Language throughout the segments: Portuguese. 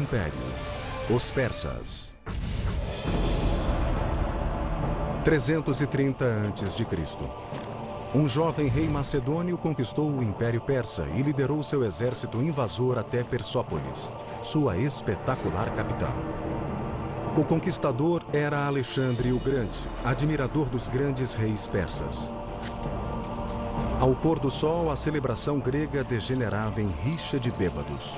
império, os persas. 330 a.C. Um jovem rei macedônio conquistou o Império Persa e liderou seu exército invasor até Persópolis, sua espetacular capital. O conquistador era Alexandre o Grande, admirador dos grandes reis persas. Ao pôr do sol, a celebração grega degenerava em rixa de bêbados.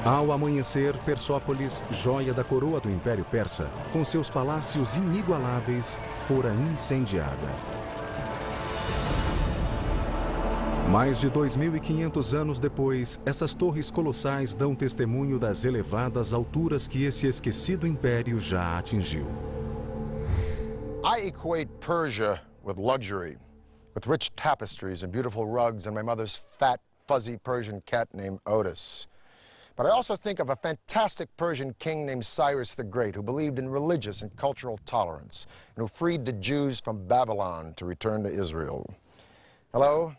Ao amanhecer, Persópolis, joia da coroa do Império Persa, com seus palácios inigualáveis, fora incendiada. Mais de 2.500 anos depois, essas torres colossais dão testemunho das elevadas alturas que esse esquecido império já atingiu. I equate Persia with luxury, with rich tapestries and beautiful rugs and my mother's fat, fuzzy Persian cat named Otis. But I also think of a fantastic Persian king named Cyrus the Great, who believed in religious and cultural tolerance, and who freed the Jews from Babylon to return to Israel. Hello,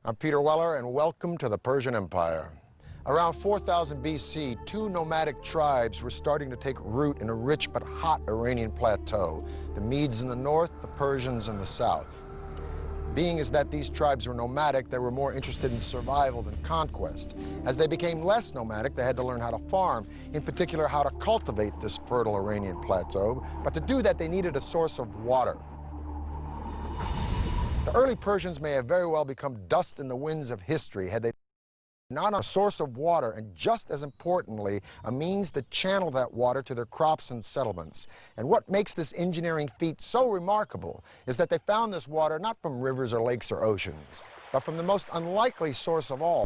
I'm Peter Weller, and welcome to the Persian Empire. Around 4000 BC, two nomadic tribes were starting to take root in a rich but hot Iranian plateau, the Medes in the north, the Persians in the south. Being as that these tribes were nomadic, they were more interested in survival than conquest. As they became less nomadic, they had to learn how to farm, in particular how to cultivate this fertile Iranian plateau. But to do that, they needed a source of water. The early Persians may have very well become dust in the winds of history had they not a source of water, and just as importantly, a means to channel that water to their crops and settlements. And what makes this engineering feat so remarkable is that they found this water not from rivers or lakes or oceans, but from the most unlikely source of all.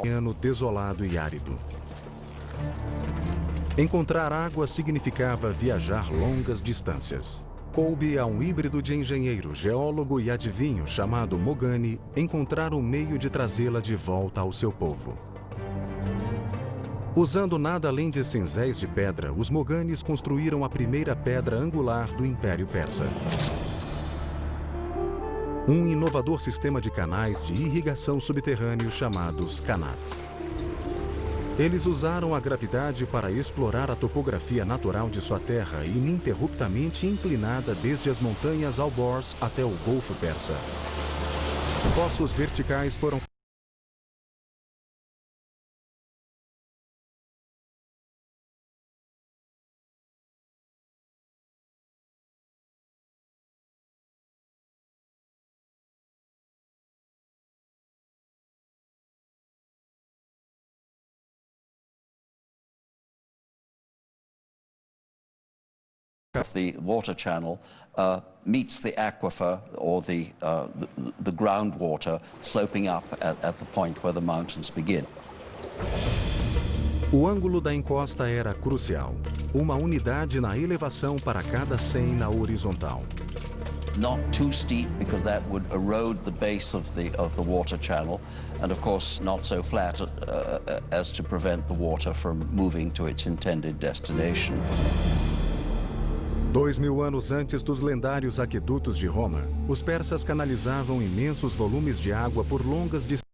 Ano desolado e árido. Encontrar água significava viajar longas distâncias. Coube a um híbrido de engenheiro, geólogo e adivinho chamado Mogani encontrar um meio de trazê-la de volta ao seu povo. Usando nada além de cinzéis de pedra, os Moganis construíram a primeira pedra angular do Império Persa. Um inovador sistema de canais de irrigação subterrâneo chamados Qanats. Eles usaram a gravidade para explorar a topografia natural de sua terra, ininterruptamente inclinada desde as montanhas Alborz até o Golfo Persa. Poços verticais foram the water channel meets the aquifer or the groundwater sloping up at the point where the mountains begin. O ângulo da encosta era crucial. Uma unidade na elevação para cada 100 na horizontal. Not too steep because that would erode the base of the water channel, and of course not so flat as to prevent the water from moving to its intended destination. 2000 anos antes dos lendários aquedutos de Roma, os persas canalizavam imensos volumes de água por longas distâncias.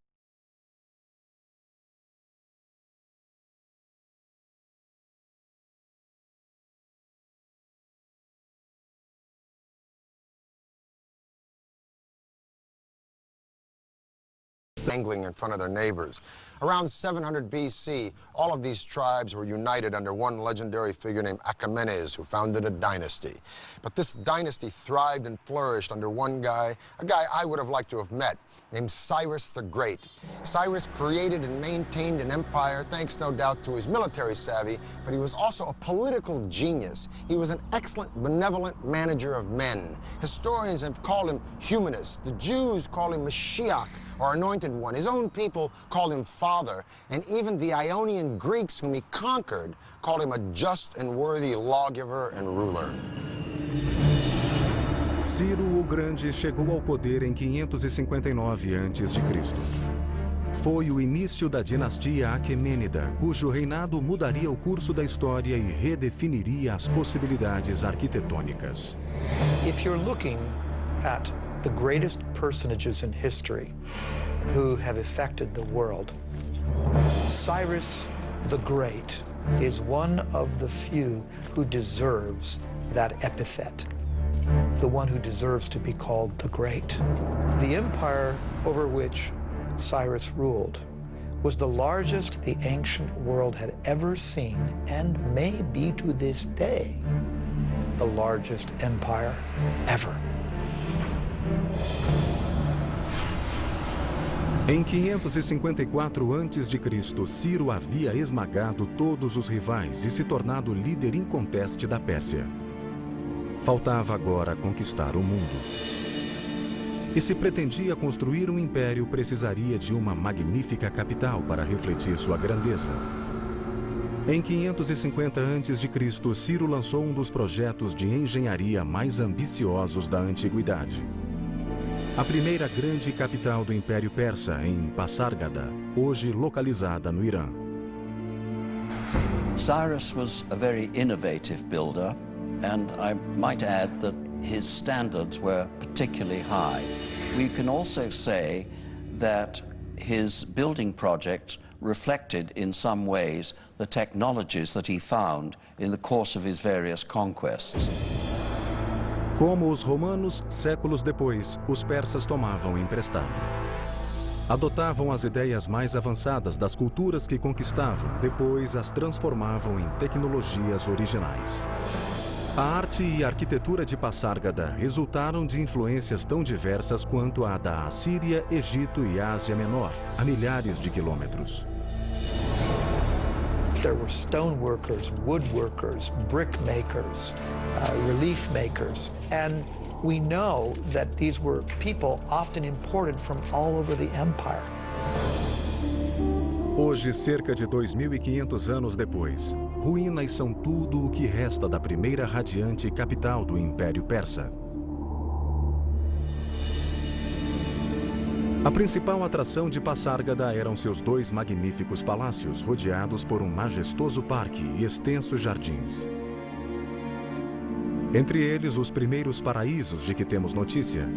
Angling in front of their neighbors. Around 700 BC, all of these tribes were united under one legendary figure named Achaemenes, who founded a dynasty. But this dynasty thrived and flourished under one guy, a guy I would have liked to have met, named Cyrus the Great. Cyrus created and maintained an empire thanks no doubt to his military savvy, but he was also a political genius. He was an excellent, benevolent manager of men. Historians have called him humanist. The Jews call him Mashiach, or Anointed One. His own people called him Father, and even the Ionian Greeks whom he conquered called him a just and worthy lawgiver and ruler. Ciro o Grande chegou ao poder em 559 a.C. Foi o início da dinastia Aquemênida, cujo reinado mudaria o curso da história e redefiniria as possibilidades arquitetônicas. If you're looking at the greatest personages in history who have affected the world, Cyrus the Great is one of the few who deserves that epithet, the one who deserves to be called the Great. The empire over which Cyrus ruled was the largest the ancient world had ever seen, and may be to this day the largest empire ever. Em 554 a.C., Ciro havia esmagado todos os rivais e se tornado líder inconteste da Pérsia. Faltava agora conquistar o mundo. E se pretendia construir um império, precisaria de uma magnífica capital para refletir sua grandeza. Em 550 a.C., Ciro lançou um dos projetos de engenharia mais ambiciosos da antiguidade. A primeira grande capital do Império Persa, em Pasárgada, hoje localizada no Irã. Cyrus was a very innovative builder, and I might add that his standards were particularly high. We can also say that his building project reflected in some ways the technologies that he found in the course of his various conquests. Como os romanos, séculos depois, os persas tomavam emprestado. Adotavam as ideias mais avançadas das culturas que conquistavam, depois as transformavam em tecnologias originais. A arte e a arquitetura de Pasárgada resultaram de influências tão diversas quanto a da Assíria, Egito e Ásia Menor, a milhares de quilômetros. There were stoneworkers, woodworkers, brick makers, relief makers, and we know that these were people often imported from all over the empire. Hoje, cerca de 2.500 anos depois, ruínas são tudo o que resta da primeira radiante capital do Império Persa. A principal atração de Pasárgada eram seus dois magníficos palácios, rodeados por um majestoso parque e extensos jardins. Entre eles, os primeiros paraísos de que temos notícia.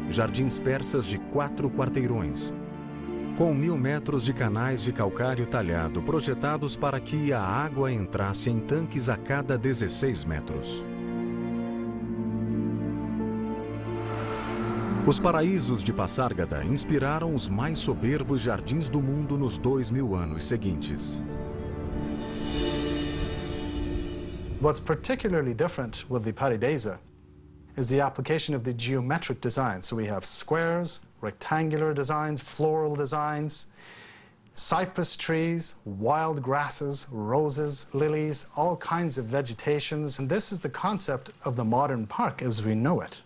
Jardins persas de 4 quarteirões, com 1.000 metros de canais de calcário talhado projetados para que a água entrasse em tanques a cada 16 metros. Os paraísos de Pasárgada inspiraram os mais soberbos jardins do mundo nos 2000 anos seguintes. What's particularly different with the Paradisa is the application of the geometric design. So we have squares, rectangular designs, floral designs, cypress trees, wild grasses, roses, lilies, all kinds of vegetations. And this is the concept of the modern park as we know it.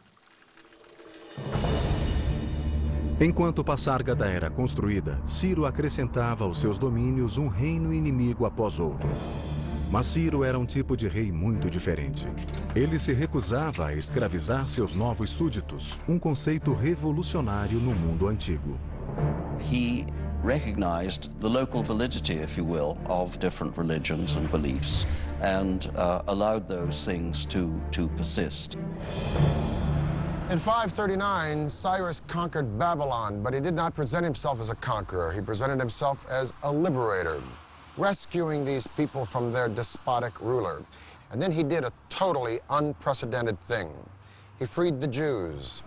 Enquanto Pasárgada era construída, Ciro acrescentava aos seus domínios um reino inimigo após outro. Mas Ciro era um tipo de rei muito diferente. Ele se recusava a escravizar seus novos súditos, um conceito revolucionário no mundo antigo. He recognized the local validity, if you will, of different religions and beliefs, and allowed those things to persist. In 539, Cyrus conquered Babylon, but he did not present himself as a conqueror. He presented himself as a liberator, rescuing these people from their despotic ruler. And then he did a totally unprecedented thing. He freed the Jews.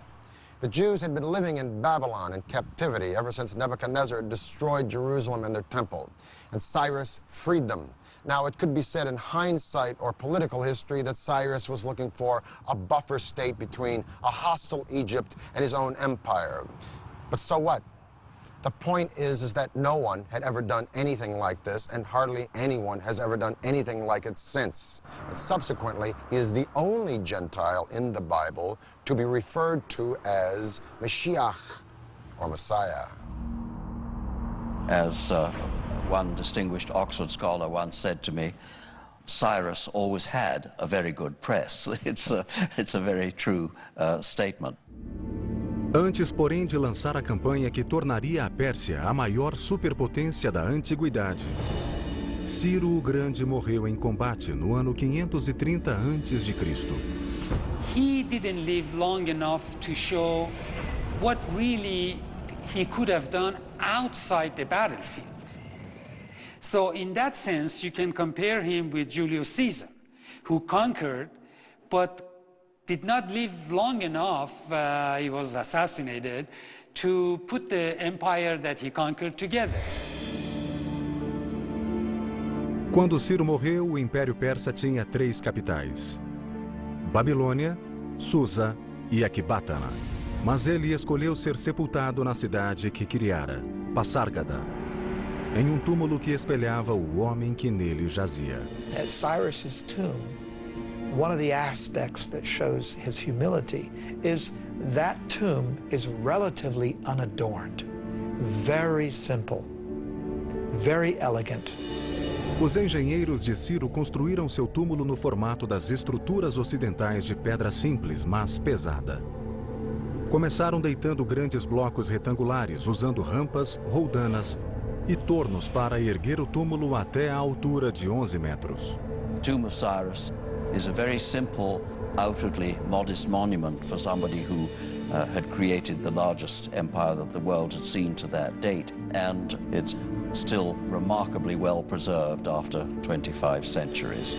The Jews had been living in Babylon in captivity ever since Nebuchadnezzar destroyed Jerusalem and their temple, and Cyrus freed them. Now, it could be said in hindsight or political history that Cyrus was looking for a buffer state between a hostile Egypt and his own empire. But so what? The point is that no one had ever done anything like this, and hardly anyone has ever done anything like it since. And subsequently, he is the only Gentile in the Bible to be referred to as Mashiach, or Messiah. As one distinguished Oxford scholar once said to me, Cyrus always had a very good press. It's a very true statement. Antes, porém, de lançar a campanha que tornaria a Pérsia a maior superpotência da antiguidade, Ciro o Grande morreu em combate no ano 530 a.C. He didn't live long enough to show what really he could have done outside the battlefield. So in that sense, you can compare him with Julius Caesar, who conquered, but did not live long enough, he was assassinated, to put the empire that he conquered together. Quando Ciro morreu, o Império Persa tinha 3 capitais: Babilônia, Susa e Ecbatana. Mas ele escolheu ser sepultado na cidade que criara, Passárgada, em um túmulo que espelhava o homem que nele jazia. At Cyrus's tomb, one of the aspects that shows his humility is that tomb is relatively unadorned, very simple, very elegant. Os engenheiros de Ciro construíram seu túmulo no formato das estruturas ocidentais de pedra simples, mas pesada. Começaram deitando grandes blocos retangulares, usando rampas, roldanas e tornos para erguer o túmulo até a altura de 11 metros. The Tomb of Cyrus is a very simple, outwardly modest monument for somebody who had created the largest empire that the world had seen to that date, and it's still remarkably well preserved after 25 centuries.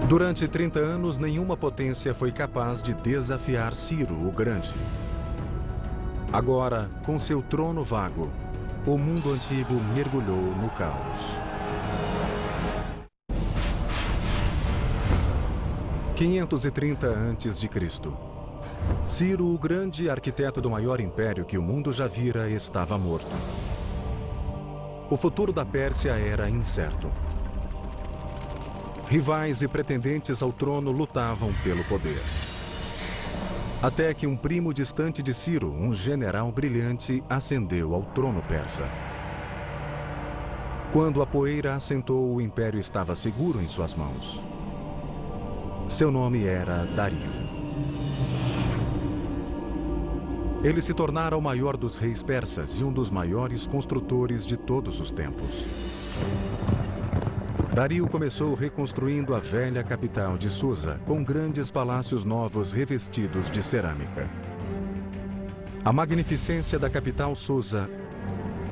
Durante 30 anos, nenhuma potência foi capaz de desafiar Ciro o Grande. Agora, com seu trono vago, o mundo antigo mergulhou no caos. 530 a.C. Ciro o Grande, arquiteto do maior império que o mundo já vira, estava morto. O futuro da Pérsia era incerto. Rivais e pretendentes ao trono lutavam pelo poder. Até que um primo distante de Ciro, um general brilhante, ascendeu ao trono persa. Quando a poeira assentou, o império estava seguro em suas mãos. Seu nome era Dario. Ele se tornara o maior dos reis persas e um dos maiores construtores de todos os tempos. Dario começou reconstruindo a velha capital de Susa, com grandes palácios novos revestidos de cerâmica. A magnificência da capital Susa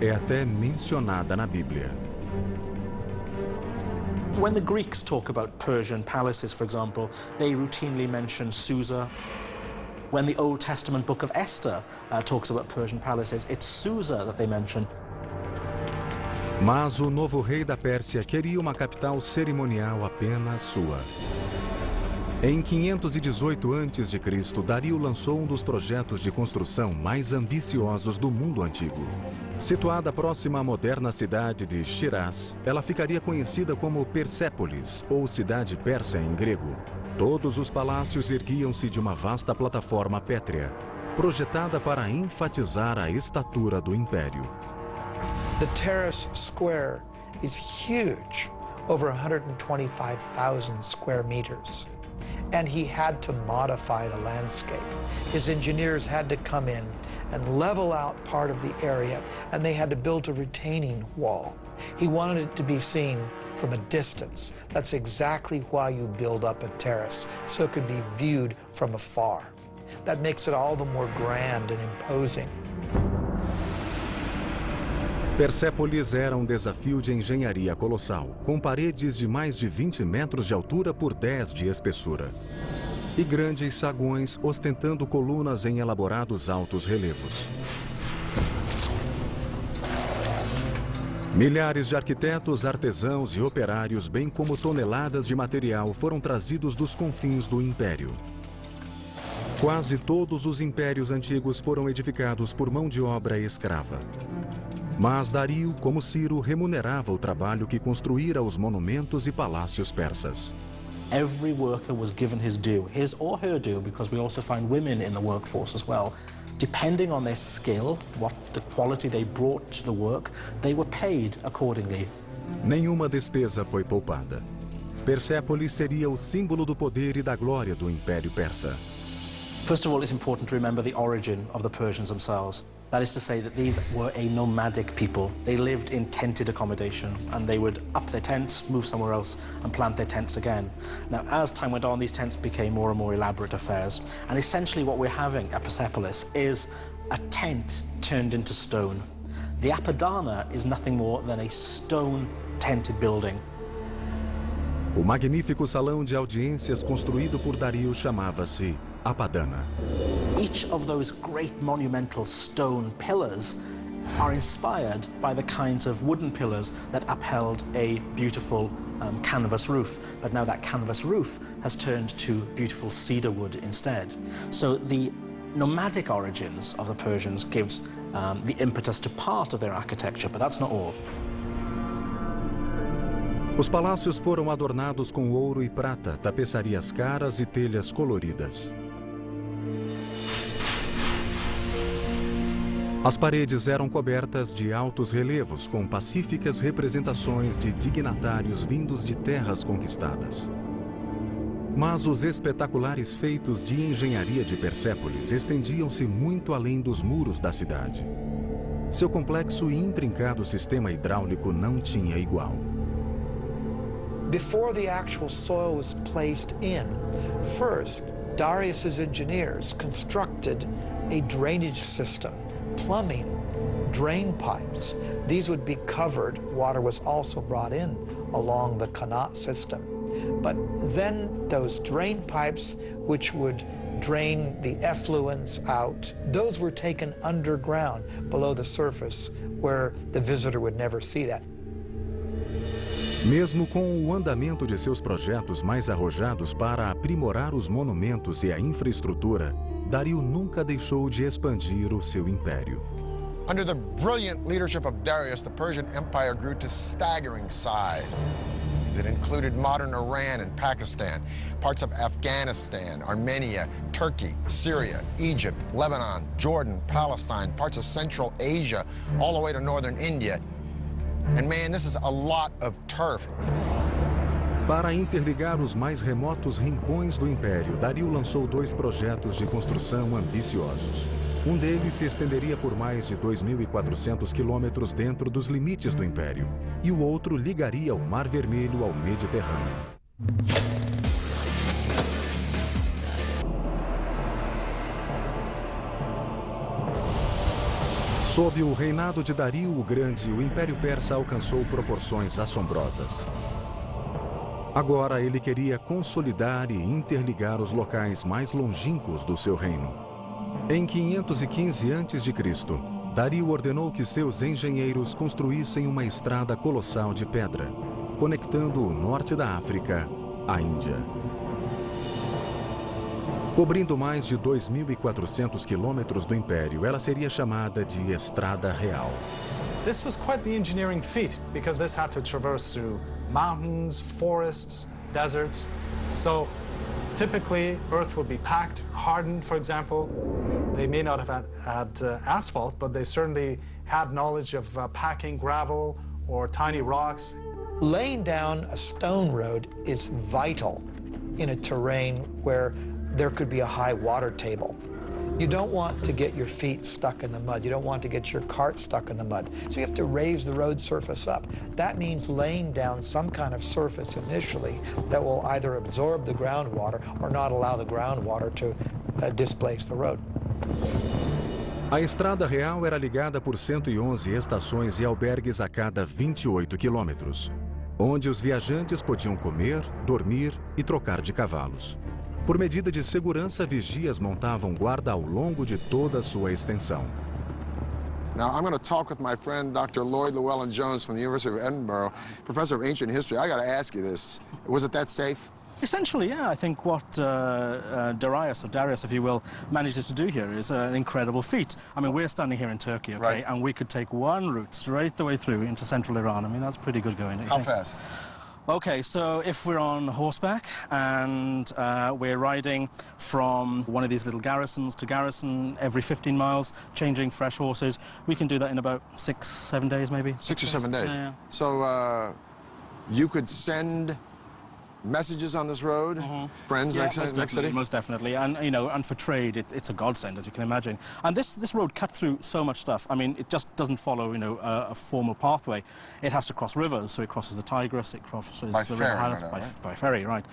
é até mencionada na Bíblia. When the Greeks talk about Persian palaces, for example, they routinely mention Susa. When the Old Testament book of Esther talks about Persian palaces, it's Susa that they mention. Mas o novo rei da Pérsia queria uma capital cerimonial apenas sua. Em 518 a.C., Dario lançou um dos projetos de construção mais ambiciosos do mundo antigo. Situada próxima à moderna cidade de Shiraz, ela ficaria conhecida como Persépolis, ou cidade persa em grego. Todos os palácios erguiam-se de uma vasta plataforma pétrea, projetada para enfatizar a estatura do império. The terrace square is huge, over 125,000 square meters. And he had to modify the landscape. His engineers had to come in and level out part of the area, and they had to build a retaining wall. He wanted it to be seen from a distance. That's exactly why you build up a terrace, so it could be viewed from afar. That makes it all the more grand and imposing. Persépolis era um desafio de engenharia colossal, com paredes de mais de 20 metros de altura por 10 de espessura. E grandes saguões ostentando colunas em elaborados altos relevos. Milhares de arquitetos, artesãos e operários, bem como toneladas de material, foram trazidos dos confins do império. Quase todos os impérios antigos foram edificados por mão de obra escrava. Mas Dario, como Ciro, remunerava o trabalho que construíra os monumentos e palácios persas. Every worker was given his due, his or her due, because we also find women in the workforce as well. Depending on their skill, what the quality they brought to the work, they were paid accordingly. Nenhuma despesa foi poupada. Persépolis seria o símbolo do poder e da glória do Império Persa. First of all, it's important to remember the origin of the Persians themselves. That is to say that these were a nomadic people. They lived in tented accommodation, and they would up their tents, move somewhere else, and plant their tents again. Now, as time went on, these tents became more and more elaborate affairs. And essentially what we're having at Persepolis is a tent turned into stone. The Apadana is nothing more than a stone-tented building. O magnífico salão de audiências construído por Dario chamava-se Apadana. Each of those great monumental stone pillars are inspired by the kinds of wooden pillars that upheld a beautiful canvas roof. But now that canvas roof has turned to beautiful cedar wood instead. So the nomadic origins of the Persians gives the impetus to part of their architecture, but that's not all. Os palácios foram adornados com ouro e prata, tapeçarias caras e telhas coloridas. As paredes eram cobertas de altos relevos com pacíficas representações de dignatários vindos de terras conquistadas. Mas os espetaculares feitos de engenharia de Persépolis estendiam-se muito além dos muros da cidade. Seu complexo e intrincado sistema hidráulico não tinha igual. Before the actual soil was placed in, first, Darius's engineers constructed a drainage system, plumbing, drain pipes. These would be covered. Water was also brought in along the Qanat system. But then those drain pipes, which would drain the effluents out, those were taken underground below the surface where the visitor would never see that. Mesmo com o andamento de seus projetos mais arrojados para aprimorar os monumentos e a infraestrutura, Dario nunca deixou de expandir o seu império. Under the brilliant leadership of Darius, the Persian Empire grew to staggering size. It included modern Iran and Pakistan, parts of Afghanistan, Armenia, Turkey, Syria, Egypt, Lebanon, Jordan, Palestine, parts of Central Asia, all the way to northern India. And man, this is a lot of turf. Para interligar os mais remotos rincões do Império, Dario lançou 2 projetos de construção ambiciosos. Um deles se estenderia por mais de 2.400 quilômetros dentro dos limites do Império, e o outro ligaria o Mar Vermelho ao Mediterrâneo. Sob o reinado de Dario o Grande, o Império Persa alcançou proporções assombrosas. Agora ele queria consolidar e interligar os locais mais longínquos do seu reino. Em 515 a.C., Dario ordenou que seus engenheiros construíssem uma estrada colossal de pedra, conectando o norte da África à Índia. Cobrindo mais de 2.400 quilômetros do Império, ela seria chamada de Estrada Real. This was quite the engineering feat because this had to traverse through mountains, forests, deserts. So typically earth would be packed, hardened, for example. They may not have had asphalt, but they certainly had knowledge of packing gravel or tiny rocks. Laying down a stone road is vital in a terrain where there could be a high water table. You don't want to get your feet stuck in the mud. You don't want to get your cart stuck in the mud. So you have to raise the road surface up. That means laying down some kind of surface initially that will either absorb the groundwater or not allow the groundwater to displace the road. A Estrada Real era ligada por 111 estações e albergues a cada 28 quilômetros, onde os viajantes podiam comer, dormir e trocar de cavalos. Por medida de segurança, vigias montavam guarda ao longo de toda a sua extensão. Now, I'm going to talk with my friend, Dr. Lloyd Llewellyn-Jones from the University of Edinburgh, professor of ancient history. I got to ask you this. Was it that safe? Essentially, yeah. I think what Darius, if you will, manages to do here is an incredible feat. I mean, we're standing here in Turkey, okay, right, and we could take one route straight the way through into central Iran. I mean, that's pretty good going. How fast? Okay, so if we're on horseback and we're riding from one of these little garrisons to garrison every 15 miles, changing fresh horses, we can do that in about 6-7 days, maybe. 6 or 7 days? Yeah. So you could send messages on this road? Friends Yeah, next city? most definitely. And, you know, and for trade, it's a godsend, as you can imagine. And this road cut through so much stuff. I mean, it just doesn't follow, you know, a formal pathway. It has to cross rivers, so it crosses the Tigris, it crosses by the ferry, River Highlands by ferry, right.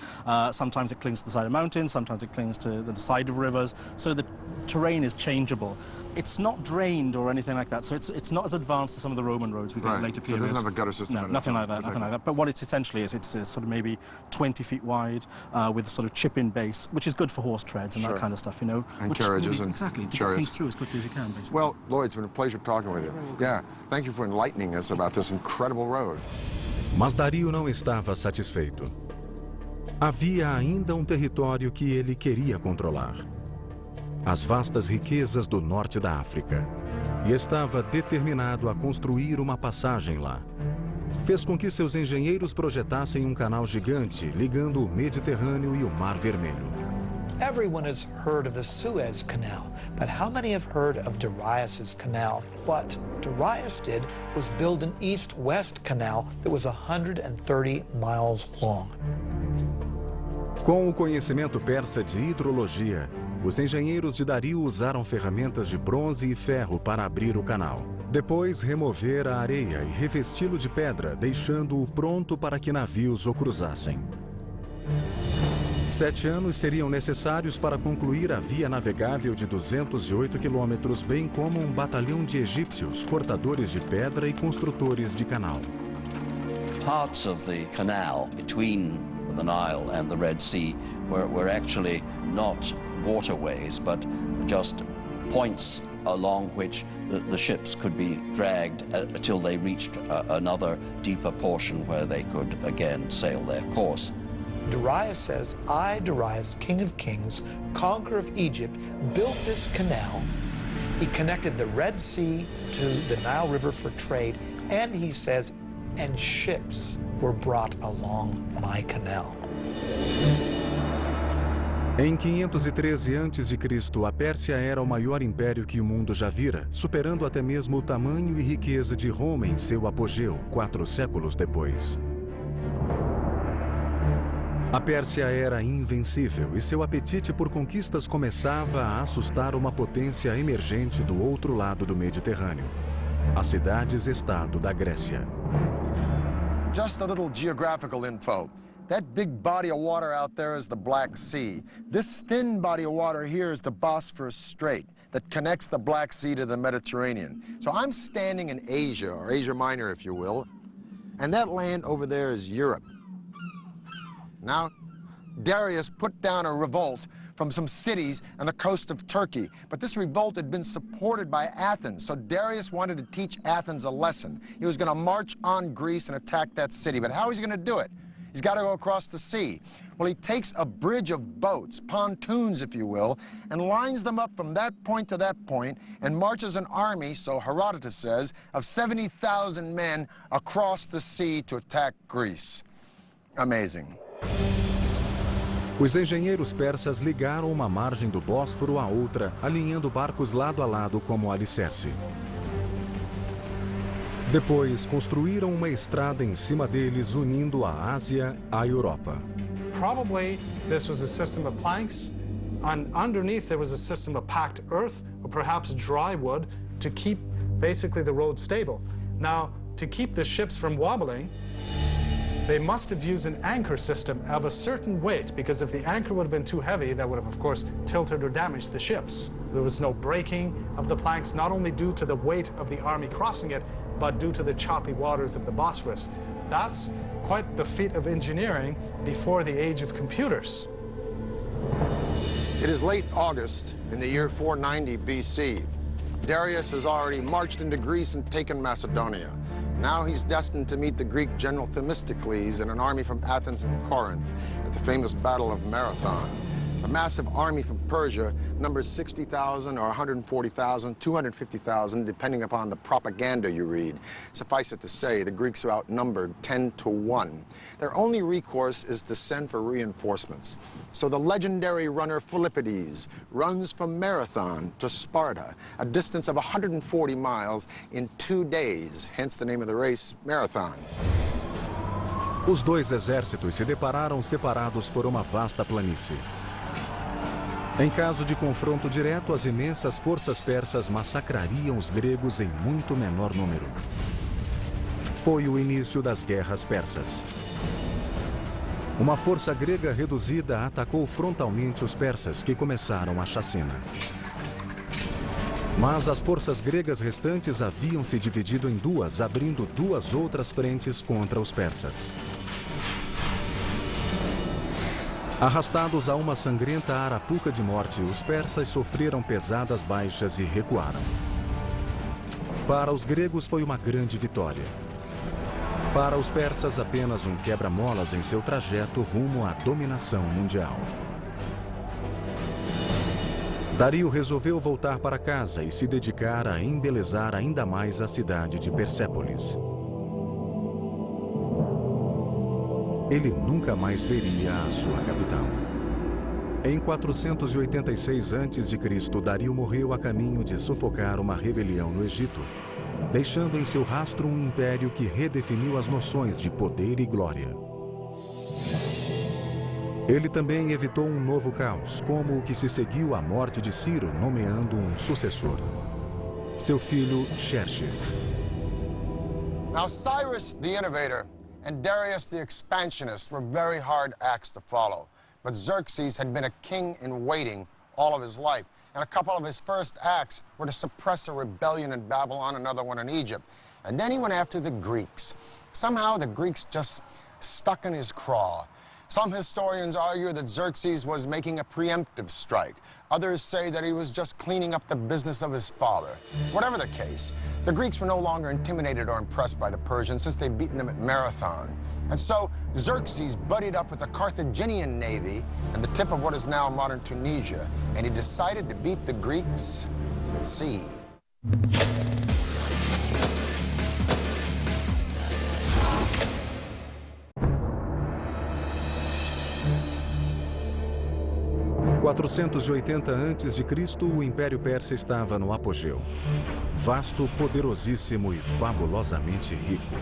Sometimes it clings to the side of mountains, sometimes it clings to the side of rivers, so the terrain is changeable. It's not drained or anything like that, so it's not as advanced as some of the Roman roads we get in later periods. So it doesn't have a gutter system? No, nothing like that, nothing like that. But what it's essentially is, it's sort of maybe 20 feet wide with a sort of chip-in base, which is good for horse treads and that kind of stuff, you know. And carriages and exactly, to chariots. get things through as quickly as you can, basically. Well, Lloyd, it's been a pleasure talking with you. Yeah, thank you for enlightening us about this incredible road. Mas Dario não estava satisfeito. Havia ainda território que ele queria controlar. As vastas riquezas do norte da África. E estava determinado a construir uma passagem lá. Fez com que seus engenheiros projetassem canal gigante ligando o Mediterrâneo e o Mar Vermelho. Everyone has heard of the Suez Canal, but how many have heard of Darius's canal? What Darius did was build an east-west canal that was 130 miles long. Com o conhecimento persa de hidrologia, os engenheiros de Dario usaram ferramentas de bronze e ferro para abrir o canal. Depois, remover a areia e revesti-lo de pedra, deixando-o pronto para que navios o cruzassem. 7 anos seriam necessários para concluir a via navegável de 208 quilômetros, bem como um batalhão de egípcios, cortadores de pedra e construtores de canal. Parts of the canal between the Nile and the Red Sea were actually not waterways, but just points along which the ships could be dragged until they reached another deeper portion where they could again sail their course. Darius says, I, Darius, King of Kings, conqueror of Egypt, built this canal. He connected the Red Sea to the Nile River for trade, and he says, and ships were brought along my canal. Em 513 a.C., a Pérsia era o maior império que o mundo já vira, superando até mesmo o tamanho e riqueza de Roma em seu apogeu, 4 séculos depois. A Pérsia era invencível e seu apetite por conquistas começava a assustar uma potência emergente do outro lado do Mediterrâneo, as cidades-estado da Grécia. Just a little geographical info. That big body of water out there is the Black Sea. This thin body of water here is the Bosphorus Strait that connects the Black Sea to the Mediterranean. So I'm standing in Asia, or Asia Minor, if you will, and that land over there is Europe. Now, Darius put down a revolt from some cities on the coast of Turkey, but this revolt had been supported by Athens, so Darius wanted to teach Athens a lesson. He was going to march on Greece and attack that city, but how is he going to do it? He's got to go across the sea. Well, he takes a bridge of boats, pontoons, if you will, and lines them up from that point to that point and marches an army, so Herodotus says, of 70,000 men across the sea to attack Greece. Amazing. Os engenheiros persas ligaram uma margem do Bósforo à outra, alinhando barcos lado a lado como alicerce. Depois, construíram uma estrada em cima deles, unindo a Ásia à Europa. Probably this was a system of planks, and underneath there was a system of packed earth, or perhaps dry wood, to keep basically the road stable. Now, to keep the ships from wobbling, they must have used an anchor system of a certain weight, because if the anchor would have been too heavy, that would have, of course, tilted or damaged the ships. There was no breaking of the planks, not only due to the weight of the army crossing it, but due to the choppy waters of the Bosphorus. That's quite the feat of engineering before the age of computers. It is late August in the year 490 BC. Darius has already marched into Greece and taken Macedonia. Now he's destined to meet the Greek general Themistocles and an army from Athens and Corinth at the famous Battle of Marathon. A massive army from Persia numbers 60,000 or 140,000, 250,000, depending upon the propaganda you read. Suffice it to say, the Greeks are outnumbered 10 to 1. Their only recourse is to send for reinforcements. So the legendary runner Philippides runs from Marathon to Sparta, a distance of 140 miles in 2 days, hence the name of the race, Marathon. Os dois exércitos se depararam separados por uma vasta planície. Em caso de confronto direto, as imensas forças persas massacrariam os gregos em muito menor número. Foi o início das guerras persas. Uma força grega reduzida atacou frontalmente os persas, que começaram a chacina. Mas as forças gregas restantes haviam se dividido em duas, abrindo duas outras frentes contra os persas. Arrastados a uma sangrenta arapuca de morte, os persas sofreram pesadas baixas e recuaram. Para os gregos foi uma grande vitória. Para os persas, apenas um quebra-molas em seu trajeto rumo à dominação mundial. Dario resolveu voltar para casa e se dedicar a embelezar ainda mais a cidade de Persépolis. Ele nunca mais veria a sua capital. Em 486 a.C., Dario morreu a caminho de sufocar uma rebelião no Egito, deixando em seu rastro um império que redefiniu as noções de poder e glória. Ele também evitou um novo caos, como o que se seguiu à morte de Ciro, nomeando um sucessor. Seu filho, Xerxes. Now, Cyrus the Innovator and Darius the Expansionist were very hard acts to follow. But Xerxes had been a king in waiting all of his life. And a couple of his first acts were to suppress a rebellion in Babylon, another one in Egypt. And then he went after the Greeks. Somehow the Greeks just stuck in his craw. Some historians argue that Xerxes was making a preemptive strike. Others say that he was just cleaning up the business of his father. Whatever the case, the Greeks were no longer intimidated or impressed by the Persians since they'd beaten them at Marathon. And so Xerxes buddied up with the Carthaginian navy at the tip of what is now modern Tunisia, and he decided to beat the Greeks at sea. 480 a.C., o Império Persa estava no apogeu. Vasto, poderosíssimo e fabulosamente rico.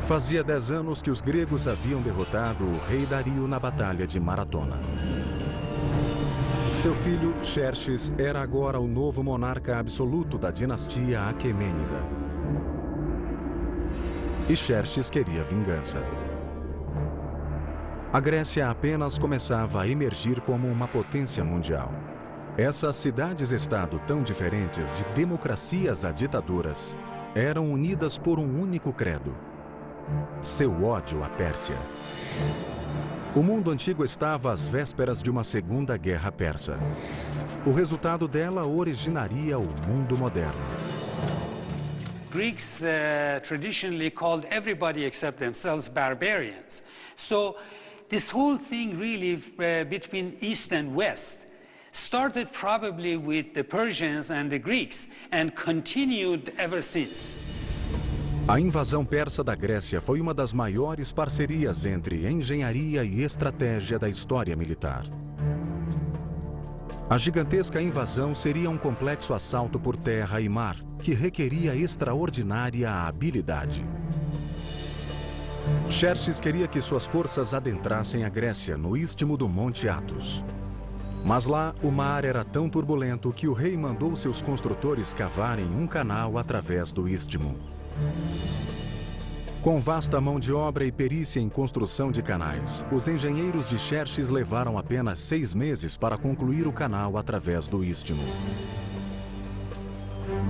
Fazia 10 anos que os gregos haviam derrotado o rei Dario na Batalha de Maratona. Seu filho, Xerxes, era agora o novo monarca absoluto da dinastia Aquemênida. E Xerxes queria vingança. A Grécia apenas começava a emergir como uma potência mundial. Essas cidades-estado tão diferentes, de democracias a ditaduras, eram unidas por um único credo: seu ódio à Pérsia. O mundo antigo estava às vésperas de uma segunda guerra persa. O resultado dela originaria o mundo moderno. Greeks traditionally called everybody except themselves barbarians. So this whole thing really between East and West started probably with the Persians and the Greeks and continued ever since. A invasão persa da Grécia foi uma das maiores parcerias entre engenharia e estratégia da história militar. A gigantesca invasão seria um complexo assalto por terra e mar, que requeria extraordinária habilidade. Xerxes queria que suas forças adentrassem a Grécia, no istmo do Monte Athos. Mas lá, o mar era tão turbulento que o rei mandou seus construtores cavarem um canal através do istmo. Com vasta mão de obra e perícia em construção de canais, os engenheiros de Xerxes levaram apenas 6 meses para concluir o canal através do istmo.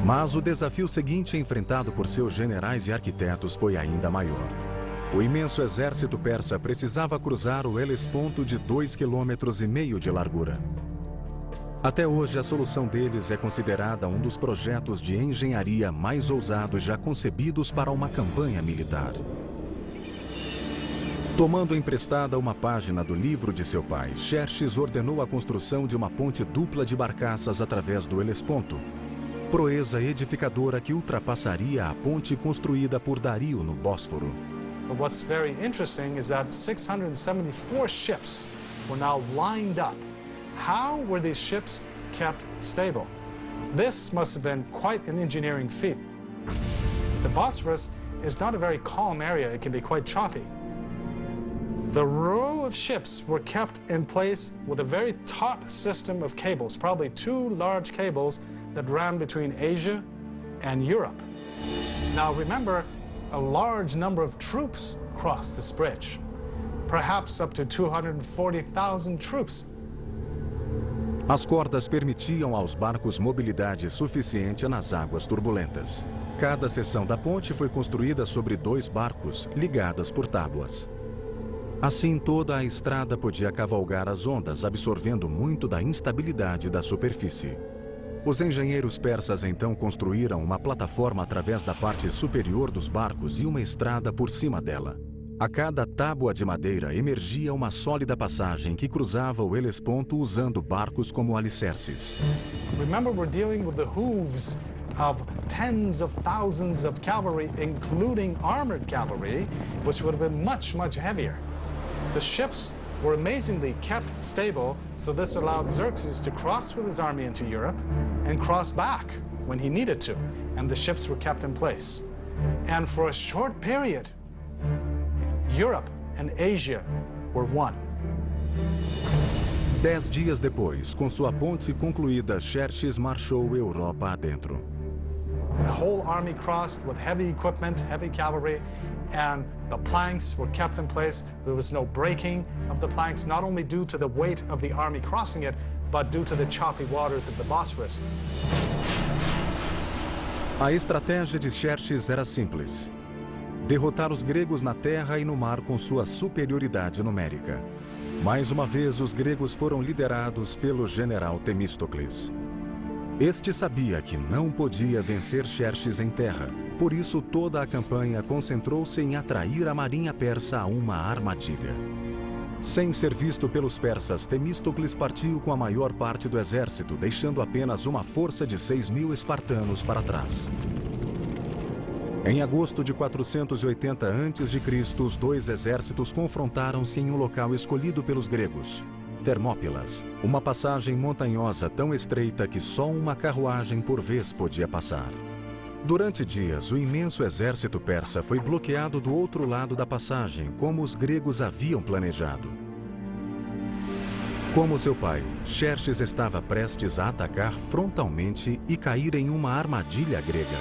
Mas o desafio seguinte enfrentado por seus generais e arquitetos foi ainda maior. O imenso exército persa precisava cruzar o Helesponto de 2,5 km de largura. Até hoje, a solução deles é considerada um dos projetos de engenharia mais ousados já concebidos para uma campanha militar. Tomando emprestada uma página do livro de seu pai, Xerxes ordenou a construção de uma ponte dupla de barcaças através do Helesponto, proeza edificadora que ultrapassaria a ponte construída por Dario no Bósforo. But what's very interesting is that 674 ships were now lined up. How were these ships kept stable? This must have been quite an engineering feat. The Bosphorus is not a very calm area. It can be quite choppy. The row of ships were kept in place with a very taut system of cables, probably 2 large cables that ran between Asia and Europe. Now remember, a large number of troops crossed this bridge, perhaps up to 240,000 troops. As cordas permitiam aos barcos mobilidade suficiente nas águas turbulentas. Cada seção da ponte foi construída sobre 2 barcos ligadas por tábuas. Assim, toda a estrada podia cavalgar as ondas, absorvendo muito da instabilidade da superfície. Os engenheiros persas então construíram uma plataforma através da parte superior dos barcos e uma estrada por cima dela. A cada tábua de madeira emergia uma sólida passagem que cruzava o Helesponto usando barcos como alicerces. Remember, we're dealing with the hooves of tens of thousands of cavalry, including armored cavalry, which would have been much, much heavier. The ships were amazingly kept stable, so this allowed Xerxes to cross with his army into Europe and cross back when he needed to, and the ships were kept in place. And for a short period, Europe and Asia were one. 10 dias depois, com sua ponte concluída, Xerxes marchou Europa adentro. The whole army crossed with heavy equipment, heavy cavalry, and the planks were kept in place. There was no breaking of the planks, not only due to the weight of the army crossing it, but due to the choppy waters of the Bosphorus. A estratégia de Xerxes era simples: derrotar os gregos na terra e no mar com sua superioridade numérica. Mais uma vez, os gregos foram liderados pelo general Temístocles. Este sabia que não podia vencer Xerxes em terra, por isso toda a campanha concentrou-se em atrair a marinha persa a uma armadilha. Sem ser visto pelos persas, Temístocles partiu com a maior parte do exército, deixando apenas uma força de 6.000 espartanos para trás. Em agosto de 480 a.C., os 2 exércitos confrontaram-se em um local escolhido pelos gregos, Termópilas, uma passagem montanhosa tão estreita que só uma carruagem por vez podia passar. Durante dias, o imenso exército persa foi bloqueado do outro lado da passagem, como os gregos haviam planejado. Como seu pai, Xerxes estava prestes a atacar frontalmente e cair em uma armadilha grega.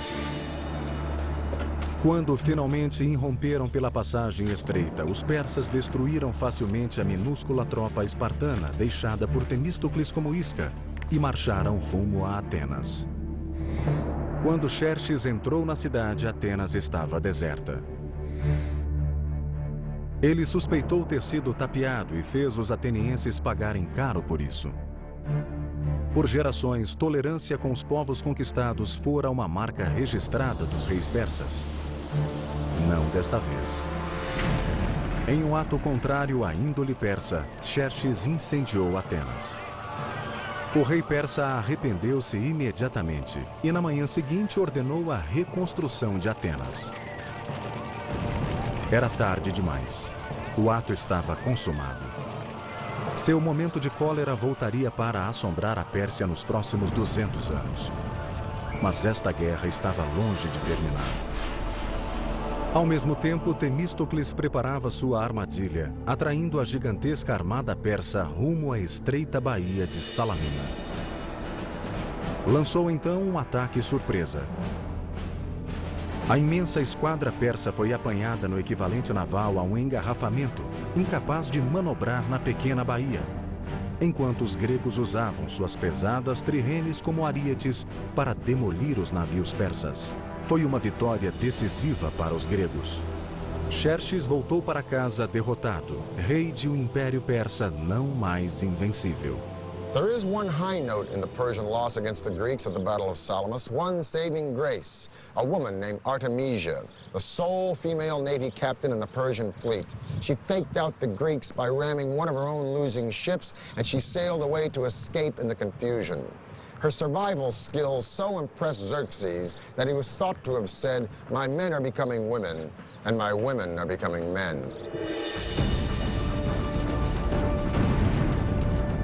Quando finalmente irromperam pela passagem estreita, os persas destruíram facilmente a minúscula tropa espartana deixada por Temístocles como isca e marcharam rumo a Atenas. Quando Xerxes entrou na cidade, Atenas estava deserta. Ele suspeitou ter sido tapeado e fez os atenienses pagarem caro por isso. Por gerações, tolerância com os povos conquistados fora uma marca registrada dos reis persas. Não desta vez. Em um ato contrário à índole persa, Xerxes incendiou Atenas. O rei persa arrependeu-se imediatamente e na manhã seguinte ordenou a reconstrução de Atenas. Era tarde demais. O ato estava consumado. Seu momento de cólera voltaria para assombrar a Pérsia nos próximos 200 anos. Mas esta guerra estava longe de terminar. Ao mesmo tempo, Temístocles preparava sua armadilha, atraindo a gigantesca armada persa rumo à estreita baía de Salamina. Lançou então um ataque surpresa. A imensa esquadra persa foi apanhada no equivalente naval a um engarrafamento, incapaz de manobrar na pequena baía, enquanto os gregos usavam suas pesadas trirremes como arietes para demolir os navios persas. Foi uma vitória decisiva para os gregos. Xerxes voltou para casa derrotado, rei de um império persa não mais invencível. There is one high note in the Persian loss against the Greeks at the Battle of Salamis, one saving grace. A woman named Artemisia, the sole female navy captain in the Persian fleet. She faked out the Greeks by ramming one of her own losing ships, and she sailed away to escape in the confusion. Her survival skills so impressed Xerxes that he was thought to have said, "My men are becoming women, and my women are becoming men."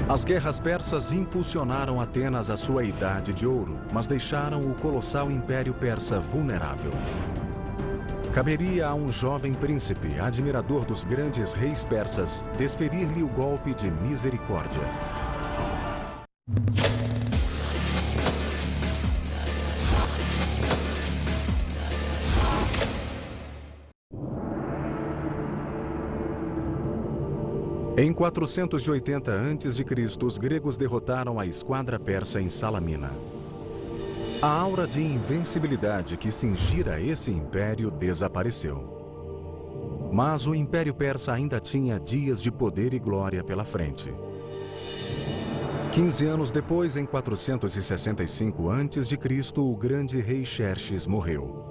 As guerras persas impulsionaram Atenas à sua idade de ouro, mas deixaram o colossal império persa vulnerável. Caberia a um jovem príncipe, admirador dos grandes reis persas, desferir-lhe o golpe de misericórdia. Em 480 a.C., os gregos derrotaram a esquadra persa em Salamina. A aura de invencibilidade que cingira esse império desapareceu. Mas o Império Persa ainda tinha dias de poder e glória pela frente. 15 anos depois, em 465 a.C., o grande rei Xerxes morreu.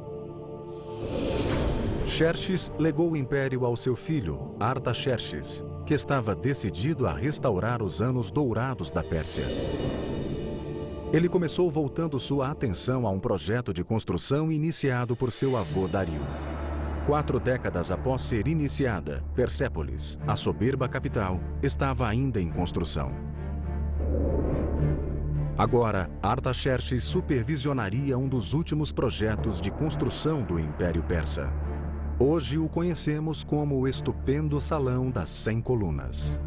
Xerxes legou o império ao seu filho, Artaxerxes, que estava decidido a restaurar os anos dourados da Pérsia. Ele começou voltando sua atenção a um projeto de construção iniciado por seu avô Dario. 4 décadas após ser iniciada, Persépolis, a soberba capital, estava ainda em construção. Agora, Artaxerxes supervisionaria um dos últimos projetos de construção do Império Persa. Hoje o conhecemos como o estupendo Salão das 100 Colunas.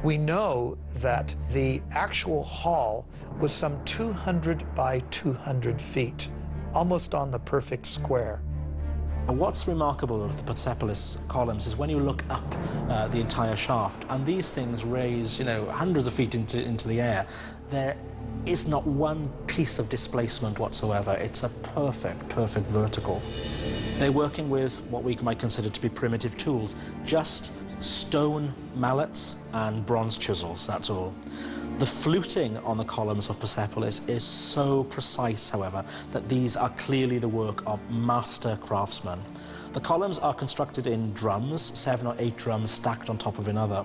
We know that the actual hall was some 200 by 200 feet, almost on the perfect square. What's remarkable of the Persepolis columns is when you look up the entire shaft, and these things raise, hundreds of feet into the air, there is not one piece of displacement whatsoever. It's a perfect vertical. They're working with what we might consider to be primitive tools, just stone mallets and bronze chisels, that's all. The fluting on the columns of Persepolis is so precise, however, that these are clearly the work of master craftsmen. The columns are constructed in drums, 7 or 8 drums stacked on top of another.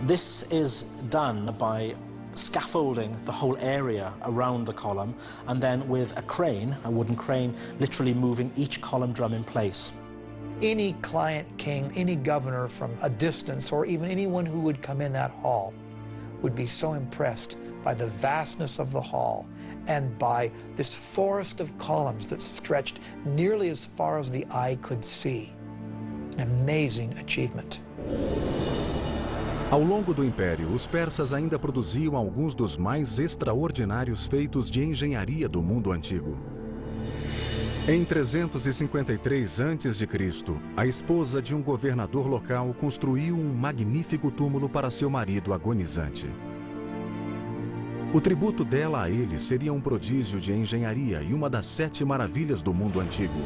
This is done by scaffolding the whole area around the column, and then with a crane, a wooden crane, literally moving each column drum in place. Any client king, any governor from a distance, or even anyone who would come in that hall would be so impressed by the vastness of the hall and by this forest of columns that stretched nearly as far as the eye could see. An amazing achievement. Ao longo do Império, os persas ainda produziam alguns dos mais extraordinários feitos de engenharia do mundo antigo. Em 353 a.C., a esposa de um governador local construiu um magnífico túmulo para seu marido agonizante. O tributo dela a ele seria um prodígio de engenharia e uma das 7 maravilhas do mundo antigo,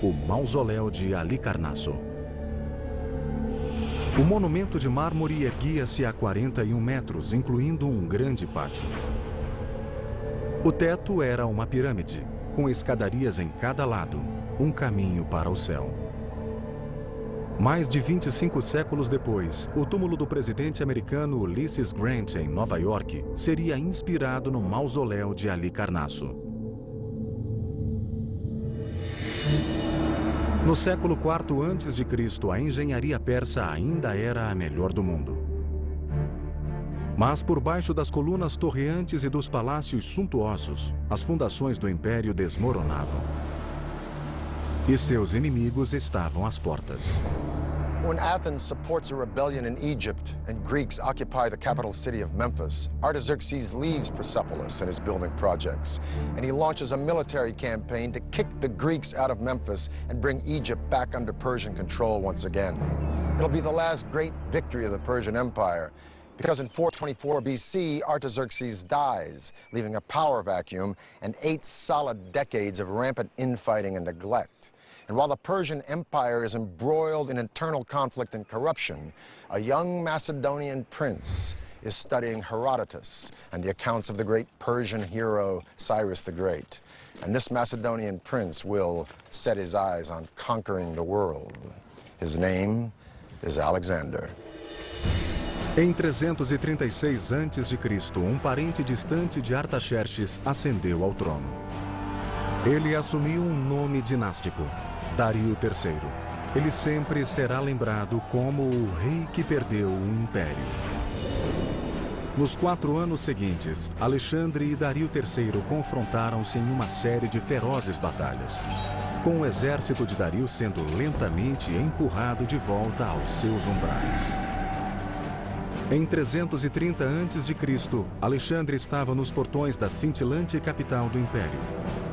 o Mausoléu de Halicarnasso. O monumento de mármore erguia-se a 41 metros, incluindo um grande pátio. O teto era uma pirâmide, com escadarias em cada lado, um caminho para o céu. Mais de 25 séculos depois, o túmulo do presidente americano Ulysses Grant, em Nova York, seria inspirado no Mausoléu de Halicarnasso. No século IV a.C., a engenharia persa ainda era a melhor do mundo. Mas por baixo das colunas torreantes e dos palácios suntuosos, as fundações do império desmoronavam. E seus inimigos estavam às portas. When Athens supports a rebellion in Egypt and Greeks occupy the capital city of Memphis, Artaxerxes leaves Persepolis and his building projects, and he launches a military campaign to kick the Greeks out of Memphis and bring Egypt back under Persian control once again. It'll be the last great victory of the Persian Empire, because in 424 BC, Artaxerxes dies, leaving a power vacuum and 8 solid decades of rampant infighting and neglect. And while the Persian Empire is embroiled in internal conflict and corruption, a young Macedonian prince is studying Herodotus and the accounts of the great Persian hero Cyrus the Great. And this Macedonian prince will set his eyes on conquering the world. His name is Alexander. Em 336 a.C., um parente distante de Artaxerxes ascendeu ao trono. Ele assumiu um nome dinástico, Dario III. Ele sempre será lembrado como o rei que perdeu o império. Nos 4 anos seguintes, Alexandre e Dario III confrontaram-se em uma série de ferozes batalhas. com o exército de Dario sendo lentamente empurrado de volta aos seus umbrais. Em 330 a.C., Alexandre estava nos portões da cintilante capital do Império,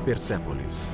Persépolis.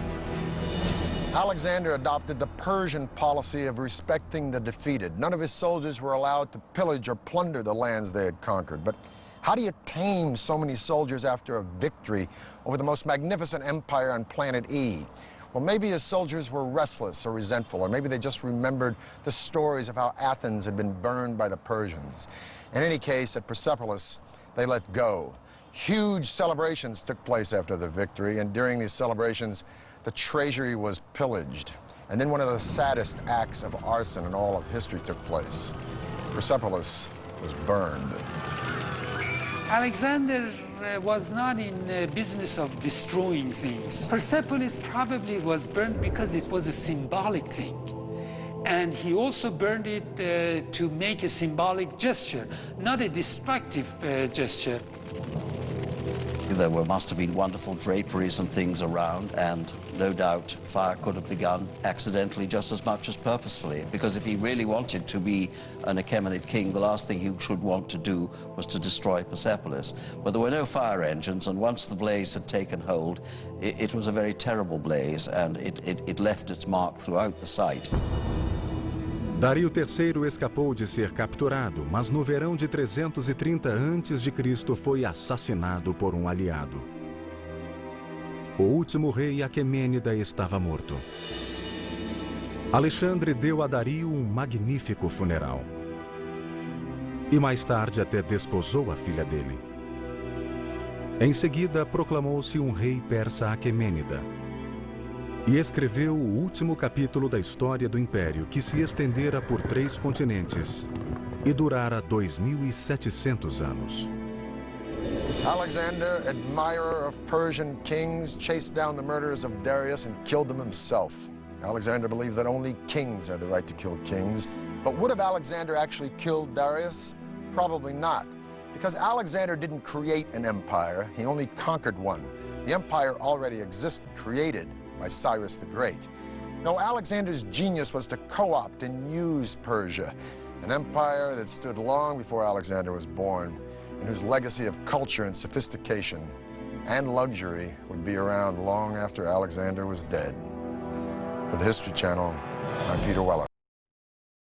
Alexander adopted the Persian policy of respecting the defeated. None of his soldiers were allowed to pillage or plunder the lands they had conquered. But how do you tame so many soldiers after a victory over the most magnificent empire on planet E? Well, maybe his soldiers were restless or resentful, or maybe they just remembered the stories of how Athens had been burned by the Persians. In any case, at Persepolis, they let go. Huge celebrations took place after the victory, and during these celebrations, the treasury was pillaged. And then one of the saddest acts of arson in all of history took place. Persepolis was burned. Alexander was not in the business of destroying things. Persepolis probably was burned because it was a symbolic thing. And he also burned it to make a symbolic gesture, not a destructive gesture. There must have been wonderful draperies and things around, and no doubt fire could have begun accidentally just as much as purposefully, because if he really wanted to be an Achaemenid king, the last thing he should want to do was to destroy Persepolis. But there were no fire engines, and once the blaze had taken hold, it was a very terrible blaze, and it left its mark throughout the site. Dario III escapou de ser capturado, mas no verão de 330 a.C. foi assassinado por um aliado. O último rei Aquemênida estava morto. Alexandre deu a Dario um magnífico funeral. E mais tarde até desposou a filha dele. Em seguida, proclamou-se um rei persa Aquemênida. E escreveu o último capítulo da história do Império, que se estendera por 3 continentes e durara 2.700 anos. Alexander, admirer of Persian kings, chased down the murderers of Darius and killed them himself. Alexander believed that only kings had the right to kill kings. But would have Alexander actually killed Darius? Probably not, because Alexander didn't create an empire, he only conquered one. The empire already existed, created by Cyrus the Great. No, Alexander's genius was to co-opt and use Persia, an empire that stood long before Alexander was born, and whose legacy of culture and sophistication and luxury would be around long after Alexander was dead. For the History Channel, I'm Peter Weller.